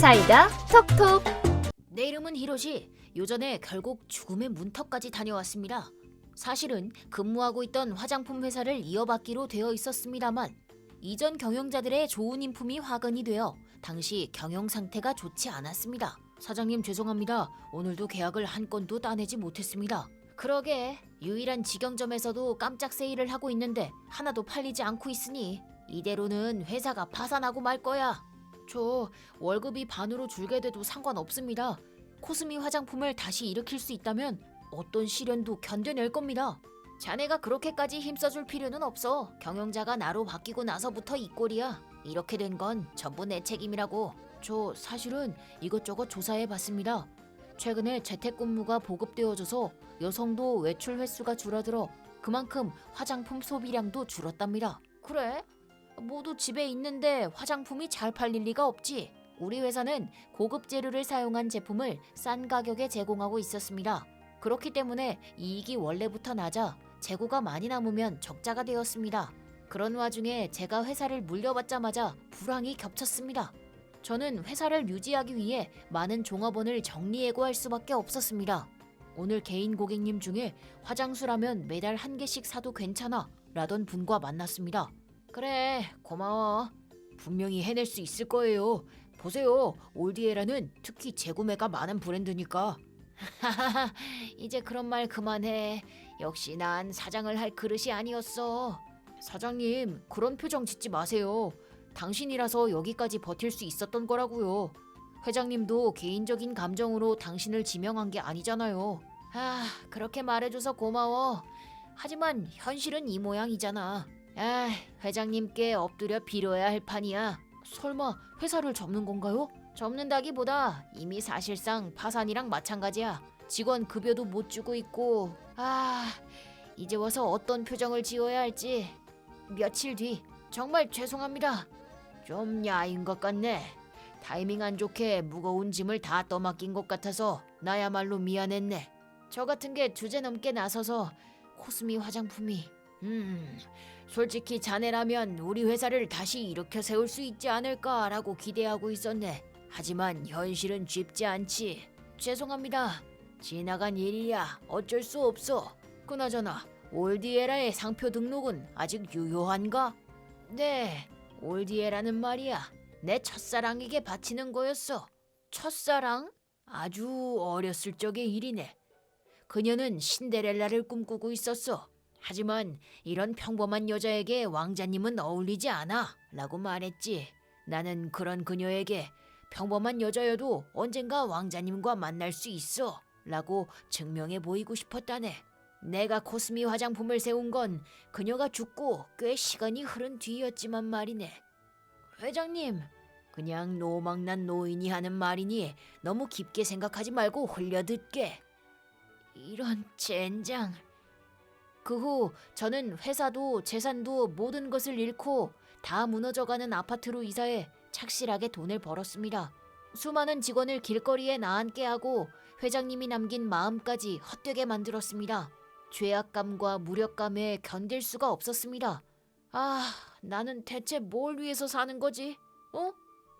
사이다 톡톡. 내 이름은 히로시. 요전에 결국 죽음의 문턱까지 다녀왔습니다. 사실은 근무하고 있던 화장품 회사를 이어받기로 되어 있었습니다만 이전 경영자들의 좋은 인품이 화근이 되어 당시 경영 상태가 좋지 않았습니다. 사장님 죄송합니다. 오늘도 계약을 한 건도 따내지 못했습니다. 그러게 유일한 직영점에서도 깜짝 세일을 하고 있는데 하나도 팔리지 않고 있으니 이대로는 회사가 파산하고 말 거야. 저 월급이 반으로 줄게 돼도 상관없습니다. 코스미 화장품을 다시 일으킬 수 있다면 어떤 시련도 견뎌낼 겁니다. 자네가 그렇게까지 힘써줄 필요는 없어. 경영자가 나로 바뀌고 나서부터 이 꼴이야. 이렇게 된 건 전부 내 책임이라고. 저 사실은 이것저것 조사해봤습니다. 최근에 재택근무가 보급되어져서 여성도 외출 횟수가 줄어들어 그만큼 화장품 소비량도 줄었답니다. 그래? 모두 집에 있는데 화장품이 잘 팔릴 리가 없지. 우리 회사는 고급 재료를 사용한 제품을 싼 가격에 제공하고 있었습니다. 그렇기 때문에 이익이 원래부터 낮아 재고가 많이 남으면 적자가 되었습니다. 그런 와중에 제가 회사를 물려받자마자 불황이 겹쳤습니다. 저는 회사를 유지하기 위해 많은 종업원을 정리해고할 수밖에 없었습니다. 오늘 개인 고객님 중에 화장수라면 매달 1개씩 사도 괜찮아 라던 분과 만났습니다. 그래, 고마워. 분명히 해낼 수 있을 거예요. 보세요, 올디에라는 특히 재구매가 많은 브랜드니까. 하하하, 이제 그런 말 그만해. 역시 난 사장을 할 그릇이 아니었어. 사장님, 그런 표정 짓지 마세요. 당신이라서 여기까지 버틸 수 있었던 거라고요. 회장님도 개인적인 감정으로 당신을 지명한 게 아니잖아요. 그렇게 말해줘서 고마워. 하지만 현실은 이 모양이잖아. 회장님께 엎드려 빌어야 할 판이야. 설마 회사를 접는 건가요? 접는다기보다 이미 사실상 파산이랑 마찬가지야. 직원 급여도 못 주고 있고. 이제 와서 어떤 표정을 지어야 할지. 며칠 뒤. 정말 죄송합니다. 좀 야인 것 같네. 타이밍 안 좋게 무거운 짐을 다 떠맡긴 것 같아서 나야말로 미안했네. 저 같은 게 주제넘게 나서서 코스미 화장품이 솔직히 자네라면 우리 회사를 다시 일으켜 세울 수 있지 않을까라고 기대하고 있었네. 하지만 현실은 쉽지 않지. 죄송합니다. 지나간 일이야. 어쩔 수 없어. 그나저나 올디에라의 상표 등록은 아직 유효한가? 네, 올디에라는 말이야. 내 첫사랑에게 바치는 거였어. 첫사랑? 아주 어렸을 적의 일이네. 그녀는 신데렐라를 꿈꾸고 있었어. 하지만 이런 평범한 여자에게 왕자님은 어울리지 않아 라고 말했지. 나는 그런 그녀에게 평범한 여자여도 언젠가 왕자님과 만날 수 있어 라고 증명해 보이고 싶었다네. 내가 코스미 화장품을 세운 건 그녀가 죽고 꽤 시간이 흐른 뒤였지만 말이네. 회장님, 그냥 노망난 노인이 하는 말이니 너무 깊게 생각하지 말고 흘려듣게. 이런 젠장. 그 후 저는 회사도 재산도 모든 것을 잃고 다 무너져가는 아파트로 이사해 착실하게 돈을 벌었습니다. 수많은 직원을 길거리에 나앉게 하고 회장님이 남긴 마음까지 헛되게 만들었습니다. 죄악감과 무력감에 견딜 수가 없었습니다. 나는 대체 뭘 위해서 사는 거지?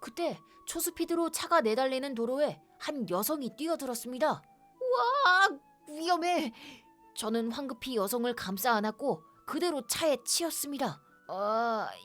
그때 초스피드로 차가 내달리는 도로에 한 여성이 뛰어들었습니다. 와, 위험해! 저는 황급히 여성을 감싸 안았고 그대로 차에 치였습니다.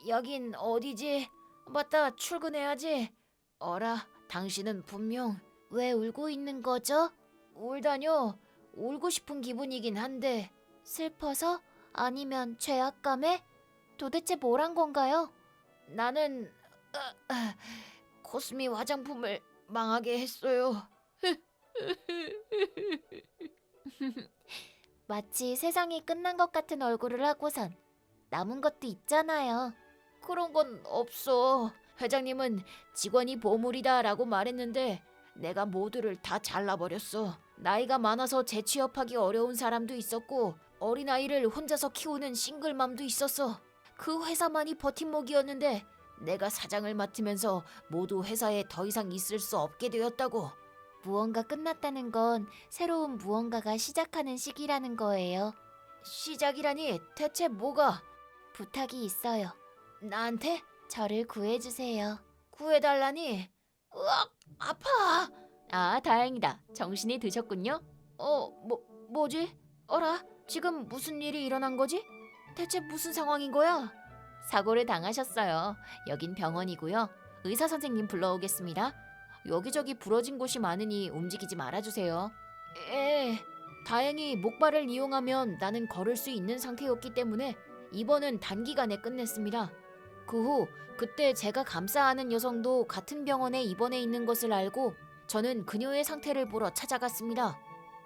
여긴 어디지? 맞다, 출근해야지. 어라, 당신은 분명... 왜 울고 있는 거죠? 울다뇨. 울고 싶은 기분이긴 한데. 슬퍼서? 아니면 죄악감에? 도대체 뭘 한 건가요? 나는 코스미 화장품을 망하게 했어요. 마치 세상이 끝난 것 같은 얼굴을 하고선 남은 것도 있잖아요. 그런 건 없어. 회장님은 직원이 보물이다 라고 말했는데 내가 모두를 다 잘라버렸어. 나이가 많아서 재취업하기 어려운 사람도 있었고 어린아이를 혼자서 키우는 싱글맘도 있었어. 그 회사만이 버팀목이었는데 내가 사장을 맡으면서 모두 회사에 더 이상 있을 수 없게 되었다고. 무언가 끝났다는 건 새로운 무언가가 시작하는 시기라는 거예요. 시작이라니 대체 뭐가? 부탁이 있어요. 나한테? 저를 구해주세요. 구해달라니? 으악! 아파. 아, 다행이다. 정신이 드셨군요. 뭐지? 어라? 지금 무슨 일이 일어난 거지? 대체 무슨 상황인 거야? 사고를 당하셨어요. 여긴 병원이고요. 의사 선생님 불러오겠습니다. 여기저기 부러진 곳이 많으니 움직이지 말아주세요. 예. 다행히 목발을 이용하면 나는 걸을 수 있는 상태였기 때문에 입원은 단기간에 끝냈습니다. 그 후 그때 제가 감싸 안은 여성도 같은 병원에 입원해 있는 것을 알고 저는 그녀의 상태를 보러 찾아갔습니다.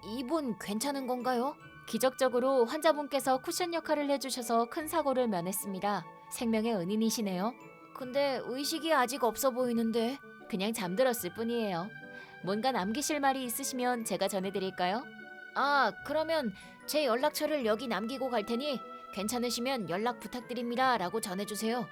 이분 괜찮은 건가요? 기적적으로 환자분께서 쿠션 역할을 해주셔서 큰 사고를 면했습니다. 생명의 은인이시네요. 근데 의식이 아직 없어 보이는데. 그냥 잠들었을 뿐이에요. 뭔가 남기실 말이 있으시면 제가 전해드릴까요? 아, 그러면 제 연락처를 여기 남기고 갈 테니 괜찮으시면 연락 부탁드립니다 라고 전해주세요.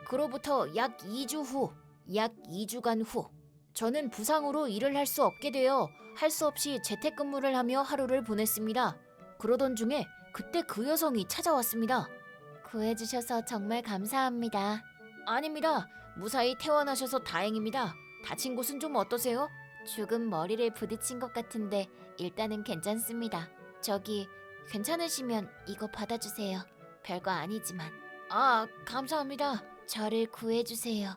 그로부터 약 2주간 후 저는 부상으로 일을 할 수 없게 되어 할 수 없이 재택근무를 하며 하루를 보냈습니다. 그러던 중에 그때 그 여성이 찾아왔습니다. 구해주셔서 정말 감사합니다. 아닙니다. 무사히 퇴원하셔서 다행입니다. 다친 곳은 좀 어떠세요? 죽은 머리를 부딪힌 것 같은데 일단은 괜찮습니다. 저기 괜찮으시면 이거 받아주세요. 별거 아니지만. 아, 감사합니다. 저를 구해주세요.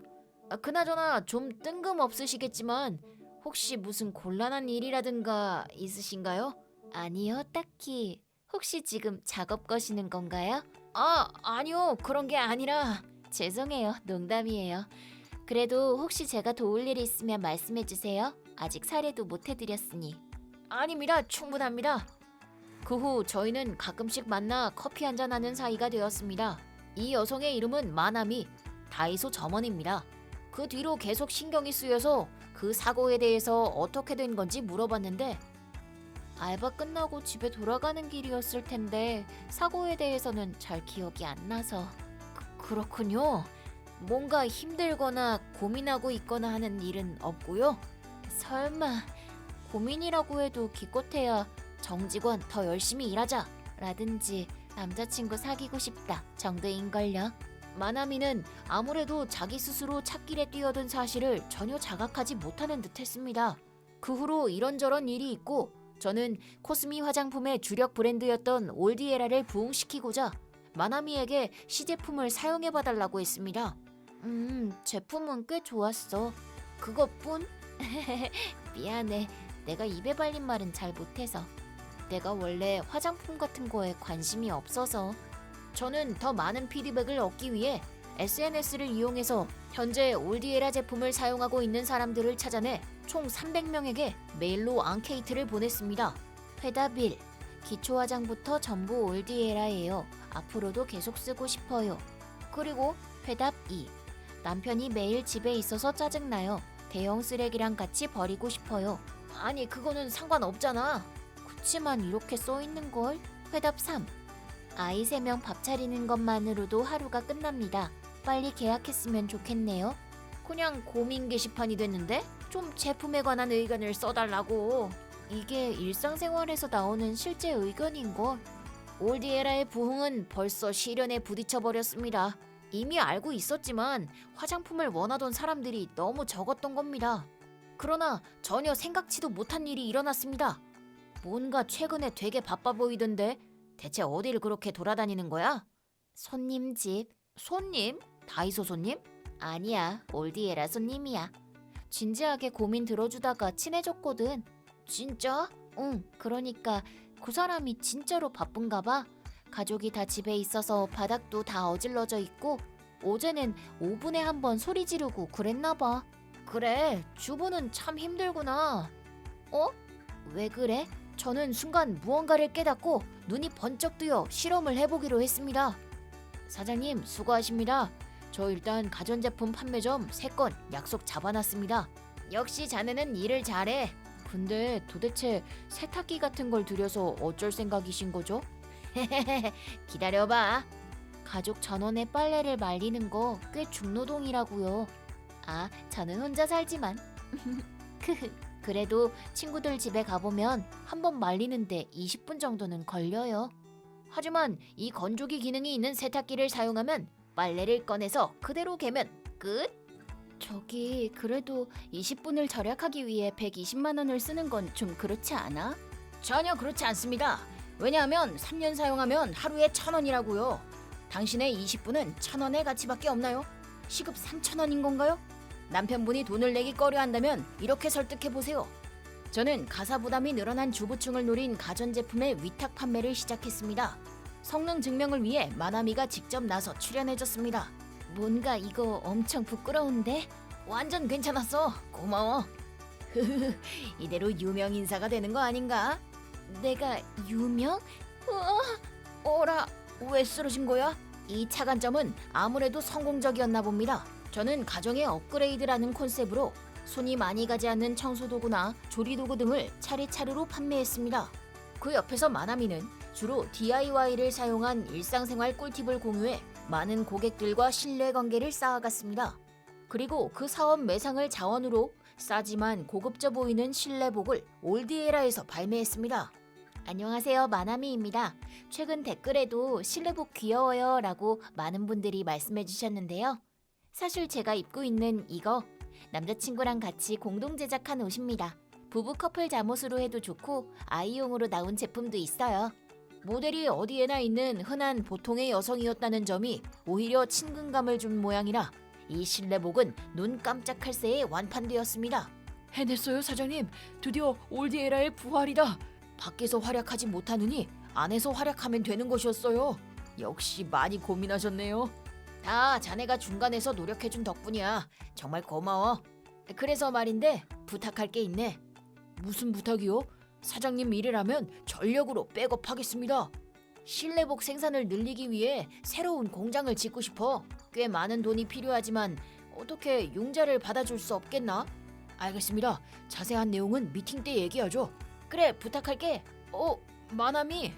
그나저나 좀 뜬금없으시겠지만 혹시 무슨 곤란한 일이라든가 있으신가요? 아니요, 딱히. 혹시 지금 작업 거시는 건가요? 아니요. 그런 게 아니라. 죄송해요. 농담이에요. 그래도 혹시 제가 도울 일이 있으면 말씀해주세요. 아직 사례도 못 해드렸으니. 아닙니다. 충분합니다. 그 후 저희는 가끔씩 만나 커피 한잔하는 사이가 되었습니다. 이 여성의 이름은 마나미, 다이소 점원입니다. 그 뒤로 계속 신경이 쓰여서 그 사고에 대해서 어떻게 된 건지 물어봤는데 알바 끝나고 집에 돌아가는 길이었을 텐데 사고에 대해서는 잘 기억이 안 나서. 그렇군요. 뭔가 힘들거나 고민하고 있거나 하는 일은 없고요. 설마 고민이라고 해도 기껏해야 정직원 더 열심히 일하자 라든지 남자친구 사귀고 싶다 정도인걸요. 마나미는 아무래도 자기 스스로 찾길에 뛰어든 사실을 전혀 자각하지 못하는 듯했습니다. 그 후로 이런저런 일이 있고 저는 코스미 화장품의 주력 브랜드였던 올디에라를 부흥시키고자 마나미에게 시제품을 사용해봐달라고 했습니다. 제품은 꽤 좋았어. 그것뿐? 미안해. 내가 입에 발린 말은 잘 못해서. 내가 원래 화장품 같은 거에 관심이 없어서. 저는 더 많은 피드백을 얻기 위해 SNS를 이용해서 현재 올디에라 제품을 사용하고 있는 사람들을 찾아내 총 300명에게 메일로 앙케이트를 보냈습니다. 회답 1. 기초 화장부터 전부 올디에라예요. 앞으로도 계속 쓰고 싶어요. 그리고 회답 2. 남편이 매일 집에 있어서 짜증나요. 대형 쓰레기랑 같이 버리고 싶어요. 아니, 그거는 상관없잖아. 그치만 이렇게 써있는걸? 회답 3. 아이 3명 밥 차리는 것만으로도 하루가 끝납니다. 빨리 계약했으면 좋겠네요. 그냥 고민 게시판이 됐는데? 좀 제품에 관한 의견을 써달라고. 이게 일상생활에서 나오는 실제 의견인걸. 올디에라의 부흥은 벌써 시련에 부딪혀버렸습니다. 이미 알고 있었지만 화장품을 원하던 사람들이 너무 적었던 겁니다. 그러나 전혀 생각지도 못한 일이 일어났습니다. 뭔가 최근에 되게 바빠 보이던데 대체 어딜 그렇게 돌아다니는 거야? 손님 집. 손님? 다이소 손님? 아니야, 올디에라 손님이야. 진지하게 고민 들어주다가 친해졌거든. 진짜? 응, 그러니까 그 사람이 진짜로 바쁜가 봐. 가족이 다 집에 있어서 바닥도 다 어질러져 있고 어제는 5분에 한 번 소리 지르고 그랬나 봐. 그래, 주부는 참 힘들구나. 왜 그래? 저는 순간 무언가를 깨닫고 눈이 번쩍 뜨여 실험을 해보기로 했습니다. 사장님, 수고하십니다. 저 일단 가전제품 판매점 3건 약속 잡아놨습니다. 역시 자네는 일을 잘해. 근데 도대체 세탁기 같은 걸 들여서 어쩔 생각이신 거죠? 기다려봐. 가족 전원의 빨래를 말리는 거 꽤 중노동이라고요. 아, 저는 혼자 살지만. 그래도 친구들 집에 가보면 한 번 말리는데 20분 정도는 걸려요. 하지만 이 건조기 기능이 있는 세탁기를 사용하면 빨래를 꺼내서 그대로 개면 끝. 저기 그래도 20분을 절약하기 위해 120만 원을 쓰는 건 좀 그렇지 않아? 전혀 그렇지 않습니다. 왜냐하면 3년 사용하면 하루에 1,000원이라고요. 당신의 20분은 1,000원의 가치밖에 없나요? 시급 3,000원인 건가요? 남편분이 돈을 내기 꺼려한다면 이렇게 설득해보세요. 저는 가사 부담이 늘어난 주부층을 노린 가전제품의 위탁 판매를 시작했습니다. 성능 증명을 위해 마나미가 직접 나서 출연해줬습니다. 뭔가 이거 엄청 부끄러운데? 완전 괜찮았어. 고마워. 이대로 유명 인사가 되는 거 아닌가? 내가 유명? 어라, 왜 쓰러진 거야? 이 차관점은 아무래도 성공적이었나 봅니다. 저는 가정의 업그레이드라는 컨셉으로 손이 많이 가지 않는 청소도구나 조리도구 등을 차례차례로 판매했습니다. 그 옆에서 마나미는 주로 DIY를 사용한 일상생활 꿀팁을 공유해 많은 고객들과 신뢰관계를 쌓아갔습니다. 그리고 그 사업 매상을 자원으로 싸지만 고급져 보이는 실내복을 올디에라에서 발매했습니다. 안녕하세요, 마나미입니다. 최근 댓글에도 실내복 귀여워요 라고 많은 분들이 말씀해 주셨는데요. 사실 제가 입고 있는 이거 남자친구랑 같이 공동 제작한 옷입니다. 부부 커플 잠옷으로 해도 좋고 아이용으로 나온 제품도 있어요. 모델이 어디에나 있는 흔한 보통의 여성이었다는 점이 오히려 친근감을 준 모양이라 이 실내복은 눈 깜짝할 새에 완판되었습니다. 해냈어요, 사장님. 드디어 올디에라의 부활이다. 밖에서 활약하지 못하느니 안에서 활약하면 되는 것이었어요. 역시 많이 고민하셨네요. 다 자네가 중간에서 노력해준 덕분이야. 정말 고마워. 그래서 말인데 부탁할 게 있네. 무슨 부탁이요? 사장님 일이라면 전력으로 백업하겠습니다. 실내복 생산을 늘리기 위해 새로운 공장을 짓고 싶어. 꽤 많은 돈이 필요하지만 어떻게 융자를 받아줄 수 없겠나? 알겠습니다. 자세한 내용은 미팅 때 얘기하죠. 그래, 부탁할게. 마나미.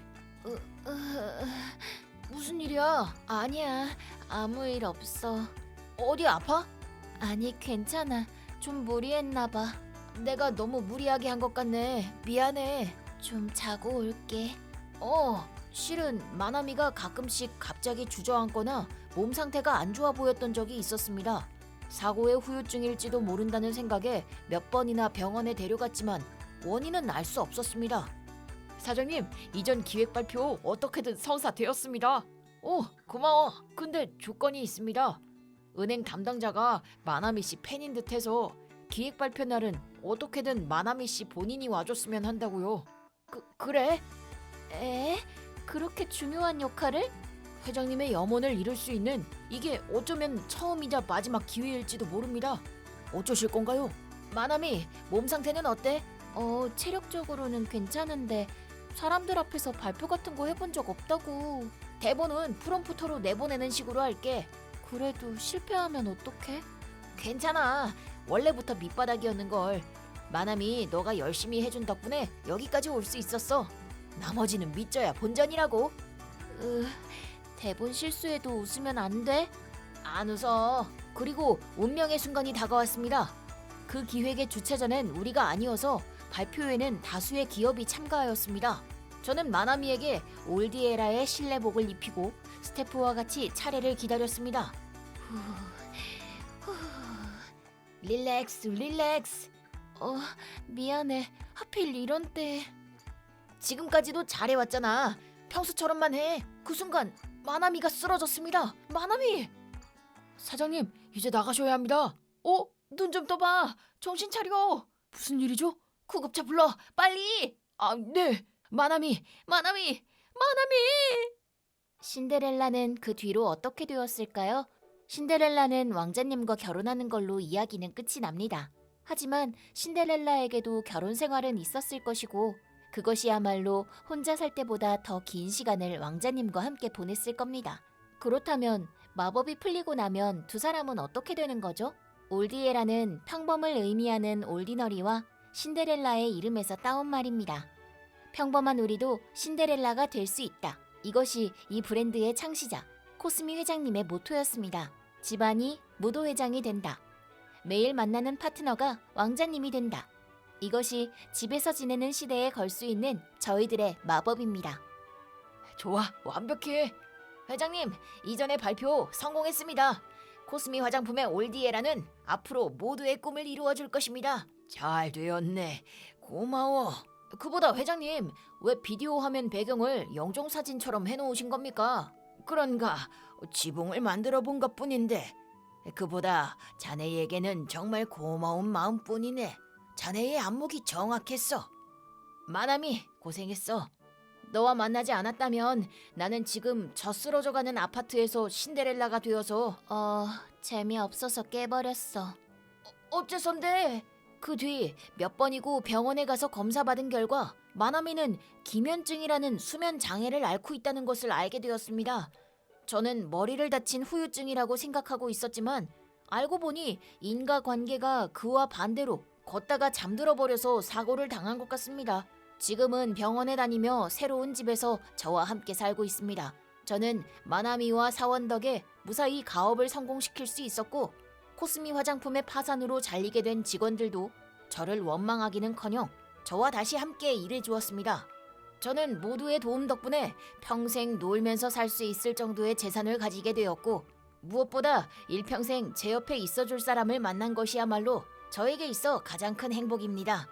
무슨 일이야? 아니야, 아무 일 없어. 어디 아파? 아니, 괜찮아. 좀 무리했나 봐. 내가 너무 무리하게 한 것 같네. 미안해. 좀 자고 올게. 실은 마나미가 가끔씩 갑자기 주저앉거나 몸 상태가 안 좋아 보였던 적이 있었습니다. 사고의 후유증일지도 모른다는 생각에 몇 번이나 병원에 데려갔지만 원인은 알 수 없었습니다. 사장님, 이전 기획 발표 어떻게든 성사되었습니다. 고마워. 근데 조건이 있습니다. 은행 담당자가 마나미 씨 팬인 듯해서 기획 발표 날은 어떻게든 마나미 씨 본인이 와줬으면 한다고요. 그래? 그렇게 중요한 역할을? 회장님의 염원을 이룰 수 있는 이게 어쩌면 처음이자 마지막 기회일지도 모릅니다. 어쩌실 건가요? 마나미, 몸 상태는 어때? 체력적으로는 괜찮은데 사람들 앞에서 발표 같은 거 해본 적 없다고. 대본은 프롬프터로 내보내는 식으로 할게. 그래도 실패하면 어떡해? 괜찮아. 원래부터 밑바닥이었는걸. 마나미, 너가 열심히 해준 덕분에 여기까지 올 수 있었어. 나머지는 믿져야 본전이라고. 대본 실수해도 웃으면 안 돼? 안 웃어. 그리고 운명의 순간이 다가왔습니다. 그 기획의 주최자는 우리가 아니어서 발표회는 다수의 기업이 참가하였습니다. 저는 마나미에게 올디에라의 실내복을 입히고 스태프와 같이 차례를 기다렸습니다. 릴렉스, 릴렉스. 미안해. 하필 이런 때. 지금까지도 잘해왔잖아. 평소처럼만 해. 그 순간 마나미가 쓰러졌습니다. 마나미! 사장님, 이제 나가셔야 합니다. 눈 좀 떠봐. 정신 차려. 무슨 일이죠? 구급차 불러. 빨리. 네. 마나미. 신데렐라는 그 뒤로 어떻게 되었을까요? 신데렐라는 왕자님과 결혼하는 걸로 이야기는 끝이 납니다. 하지만 신데렐라에게도 결혼 생활은 있었을 것이고 그것이야말로 혼자 살 때보다 더 긴 시간을 왕자님과 함께 보냈을 겁니다. 그렇다면 마법이 풀리고 나면 두 사람은 어떻게 되는 거죠? 올디에라는 평범을 의미하는 올디너리와 신데렐라의 이름에서 따온 말입니다. 평범한 우리도 신데렐라가 될 수 있다. 이것이 이 브랜드의 창시자 코스미 회장님의 모토였습니다. 집안이 무도 회장이 된다. 매일 만나는 파트너가 왕자님이 된다. 이것이 집에서 지내는 시대에 걸 수 있는 저희들의 마법입니다. 좋아, 완벽해. 회장님, 이전의 발표 성공했습니다. 코스미 화장품의 올디에라는 앞으로 모두의 꿈을 이루어줄 것입니다. 잘 되었네. 고마워. 그보다 회장님, 왜 비디오 화면 배경을 영정 사진처럼 해놓으신 겁니까? 그런가, 지붕을 만들어 본 것뿐인데. 그보다 자네에게는 정말 고마운 마음뿐이네. 자네의 안목이 정확했어. 마나미, 고생했어. 너와 만나지 않았다면 나는 지금 젖쓰러져가는 아파트에서 신데렐라가 되어서 재미없어서 깨버렸어. 어째선데? 그 뒤 몇 번이고 병원에 가서 검사받은 결과 마나미는 기면증이라는 수면 장애를 앓고 있다는 것을 알게 되었습니다. 저는 머리를 다친 후유증이라고 생각하고 있었지만 알고 보니 인과관계가 그와 반대로 걷다가 잠들어 버려서 사고를 당한 것 같습니다. 지금은 병원에 다니며 새로운 집에서 저와 함께 살고 있습니다. 저는 마나미와 사원 덕에 무사히 가업을 성공시킬 수 있었고 코스미 화장품의 파산으로 잘리게 된 직원들도 저를 원망하기는커녕 저와 다시 함께 일해주었습니다. 저는 모두의 도움 덕분에 평생 놀면서 살 수 있을 정도의 재산을 가지게 되었고 무엇보다 일평생 제 옆에 있어줄 사람을 만난 것이야말로 저에게 있어 가장 큰 행복입니다.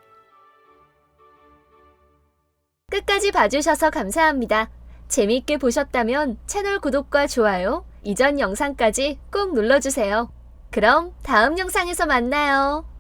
끝까지 봐주셔서 감사합니다. 재미있게 보셨다면 채널 구독과 좋아요, 이전 영상까지 꼭 눌러주세요. 그럼 다음 영상에서 만나요.